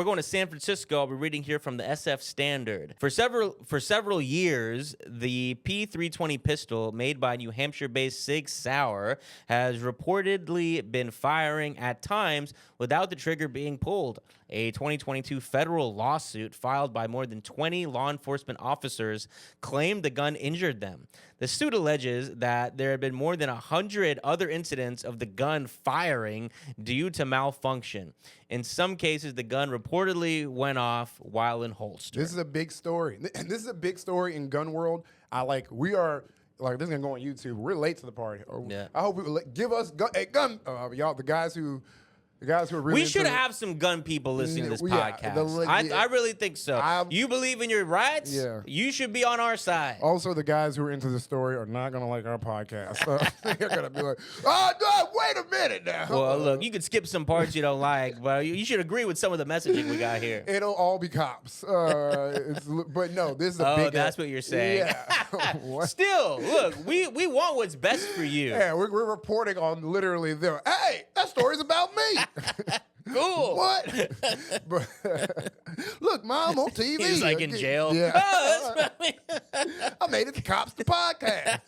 We're going to San Francisco. I'll be reading here from the SF Standard. For several years, the P320 pistol made by New Hampshire-based Sig Sauer has reportedly been firing at times without the trigger being pulled. A 2022 federal lawsuit filed by more than 20 law enforcement officers claimed the gun injured them. The suit alleges that there had been more than 100 other incidents of the gun firing due to malfunction. In some cases, the gun reportedly went off while in holster. This is a big story. And this is a big story in gun world. We are, like, this is going to go on YouTube. We're late to the party. Yeah. I hope people give us a gun. Y'all, the guys who are really We should have some gun people listening to this podcast. I really think so. You believe in your rights? Yeah. You should be on our side. Also, the guys who are into the story are not going to like our podcast. So they're going to be like, oh, no, wait a minute now. Well, look, you could skip some parts you don't like, but you should agree with some of the messaging we got here. It'll all be cops. But no, this is a big... Oh, that's what you're saying. Yeah. Still, look, we want what's best for you. Yeah, we're reporting on literally them. Hey, that story's about me. Cool. What? But, look, Mom, on TV. He's like in jail. Yeah. Oh, that's funny. I made it to Cops the podcast.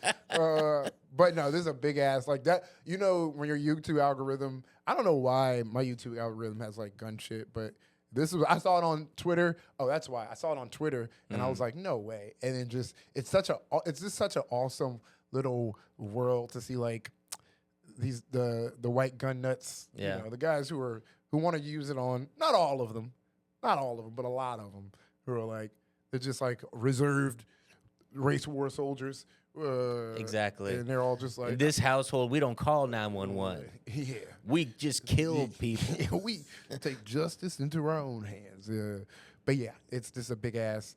But no, this is a big ass like that. You know, when your YouTube algorithm, I don't know why my YouTube algorithm has like gun shit, but I saw it on Twitter. Oh, that's why. I saw it on Twitter and I was like, no way. And then it's just such an awesome little world to see, like, the white gun nuts, yeah. You know, the guys who want to use it on, not all of them, but a lot of them who are like, they're just like reserved race war soldiers. Exactly. And they're all just like, in this household, we don't call 911. Yeah. We just kill people. Yeah, we take justice into our own hands. But yeah, it's just a big ass.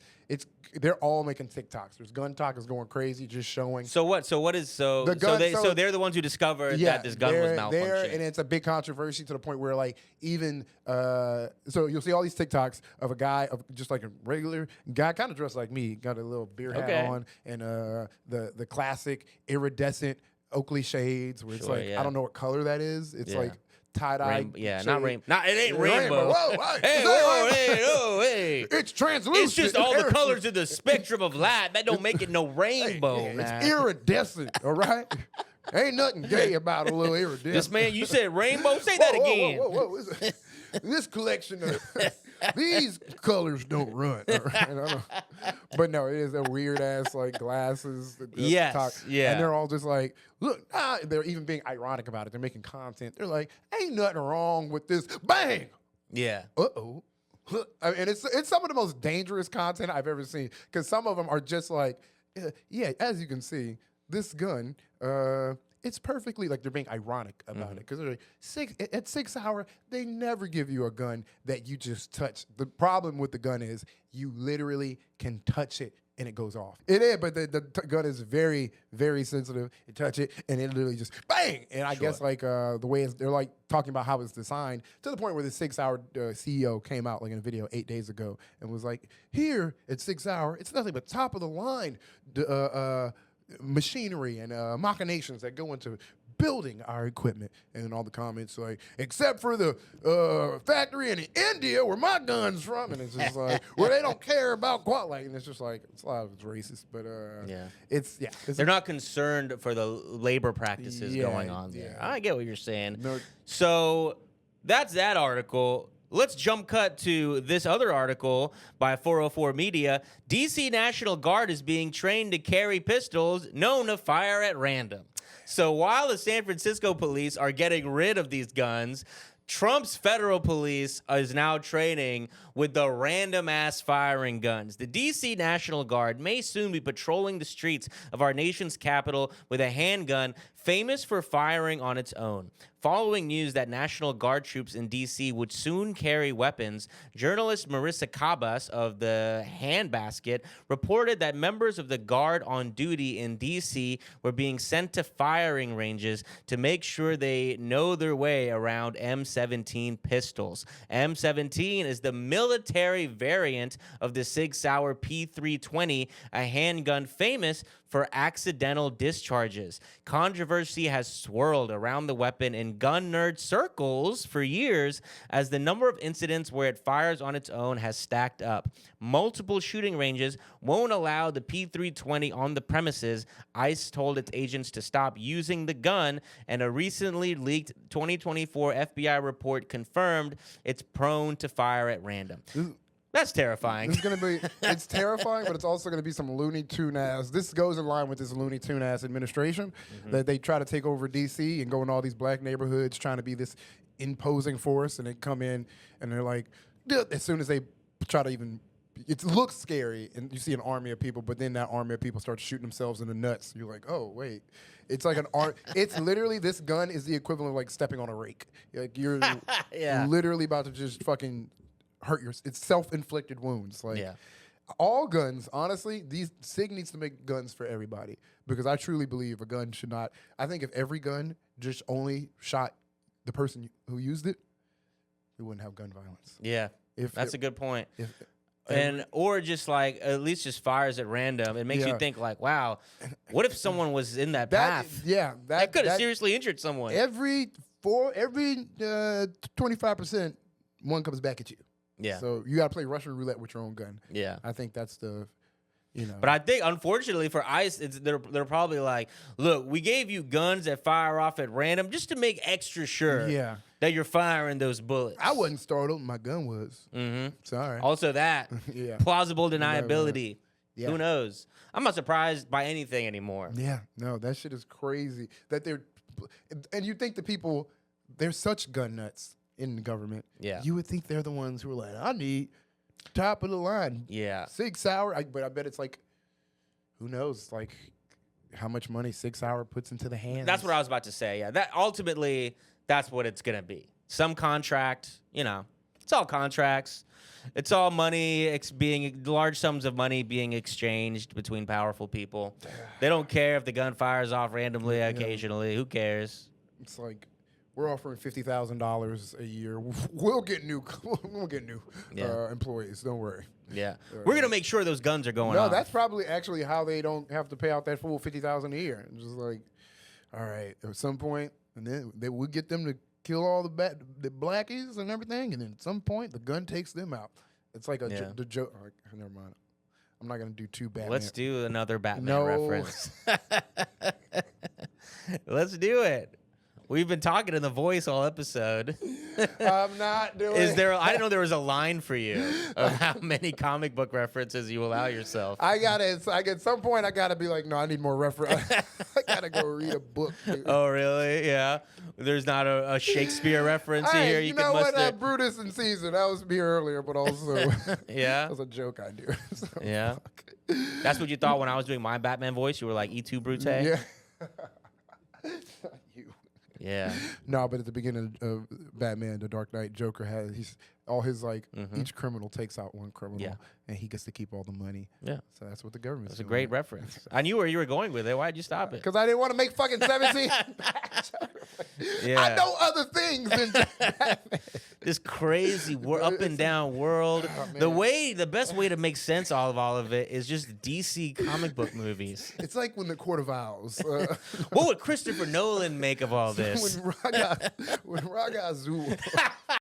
They're all making TikToks. There's gun talk is going crazy, just showing. So what? So what is so? The gun, so they're the ones who discovered that this gun was malfunctioning. And it's a big controversy to the point where, like, even so you'll see all these TikToks of a guy, of just like a regular guy, kind of dressed like me, got a little beer hat on, and the classic iridescent Oakley shades, where it's I don't know what color that is. It's like tie-dye. Not rainbow. It ain't rainbow. Whoa, hey. It's translucent. It's just all the colors of the spectrum of light. That don't make it no rainbow. It's iridescent, all right? Ain't nothing gay about a little iridescent. This man, you said rainbow? Say that again. Whoa. This collection of these colors don't run. All right? But no, it is a weird ass like glasses. Yes, yeah. And they're all just like, look, they're even being ironic about it. They're making content. They're like, ain't nothing wrong with this. Bang. Yeah. Uh-oh. And it's some of the most dangerous content I've ever seen, because some of them are just like, yeah, as you can see, this gun, it's perfectly, like, they're being ironic about it, because they're like, at 6 Hour, they never give you a gun that you just touch. The problem with the gun is you literally can touch it and it goes off. It is, but the gun is very, very sensitive. You touch it and it literally just bang. And I guess like the way they're like talking about how it's designed, to the point where the 6 Hour CEO came out like in a video 8 days ago and was like, here at 6 Hour, it's nothing but top of the line machinery and machinations that go into building our equipment. And all the comments like, except for the factory in India where my gun's from, and it's just like, where they don't care about quality. And it's just like, it's a lot of it's racist, but they're not concerned for the labor practices going on there. I get what you're saying. No. So that's that article. Let's jump cut to this other article by 404 Media. DC National Guard is being trained to carry pistols known to fire at random. So while the San Francisco police are getting rid of these guns, Trump's federal police is now training with the random-ass firing guns. The D.C. National Guard may soon be patrolling the streets of our nation's capital with a handgun famous for firing on its own. Following news that National Guard troops in D.C. would soon carry weapons, journalist Marissa KAWPS of the Handbasket reported that members of the Guard on duty in D.C. were being sent to firing ranges to make sure they know their way around M17 pistols. M17 is the military variant of the Sig Sauer P320, a handgun famous for accidental discharges. Controversy has swirled around the weapon in in gun nerd circles for years, as the number of incidents where it fires on its own has stacked up. Multiple shooting ranges won't allow the P320 on the premises. ICE told its agents to stop using the gun, and a recently leaked 2024 FBI report confirmed it's prone to fire at random. That's terrifying. It's gonna be. It's terrifying, but it's also gonna be some Looney Tune ass. This goes in line with this Looney Tune ass administration that they try to take over DC and go in all these black neighborhoods, trying to be this imposing force, and they come in and they're like, "Duh," as soon as they try to even. It looks scary, and you see an army of people, but then that army of people start shooting themselves in the nuts. You're like, oh wait, it's like an art. It's literally, this gun is the equivalent of like stepping on a rake. Like you're literally about to just fucking hurt it's self-inflicted wounds. Like all guns, honestly, SIG needs to make guns for everybody, because I truly believe a gun should not. I think if every gun just only shot the person who used it, we wouldn't have gun violence. Yeah, that's a good point. Or just like at least just fires at random. It makes you think like, wow, what if someone was in that path? That could have seriously injured someone. Every 25%, one comes back at you. Yeah. So you got to play Russian roulette with your own gun. Yeah. I think that's the, But I think, unfortunately for ICE, they're probably like, look, we gave you guns that fire off at random just to make extra sure that you're firing those bullets. I wasn't startled. My gun was. Sorry. Also that. Plausible deniability. Yeah. Who knows? I'm not surprised by anything anymore. Yeah. No, that shit is crazy. And you think the people, they're such gun nuts in the government. Yeah. You would think they're the ones who are like, I need top of the line. Yeah. Sig Sauer. But I bet it's like, who knows, like how much money Sig Sauer puts into the hands. That's what I was about to say. Yeah. That ultimately, that's what it's going to be. Some contract, it's all contracts. It's all money being large sums of money being exchanged between powerful people. They don't care if the gun fires off randomly occasionally. Who cares? It's like, we're offering $50,000 a year. We'll get new employees. Don't worry. Yeah, we're gonna make sure those guns are going off. No, that's probably actually how they don't have to pay out that full $50,000 a year. It's just like, all right, at some point, and then we'll get them to kill all the blackies and everything, and then at some point, the gun takes them out. It's like the joke. Oh, never mind. I'm not gonna do too bad. Let's do another Batman reference. Let's do it. We've been talking in the voice all episode. I'm not doing. I didn't know there was a line for you of how many comic book references you allow yourself. At some point, I gotta be like, no, I need more reference. I gotta go read a book. Dude. Oh, really? Yeah. There's not a Shakespeare reference here. You know what? Brutus in Caesar. That was me earlier, but also that was a joke I do. So, yeah. That's what you thought when I was doing my Batman voice. You were like E2 Brute. Yeah. Yeah. No, but at the beginning of Batman, The Dark Knight, Joker has all his each criminal takes out one criminal, and he gets to keep all the money. Yeah. So that's what the government's doing. That's a great reference. I knew where you were going with it. Why did you stop it? Because I didn't want to make fucking 17. I know other things than Batman. This crazy up and down world. Oh, the best way to make sense of all of it is just DC comic book movies. It's like when the Court of Owls. What would Christopher Nolan make of all this? When Raga Azul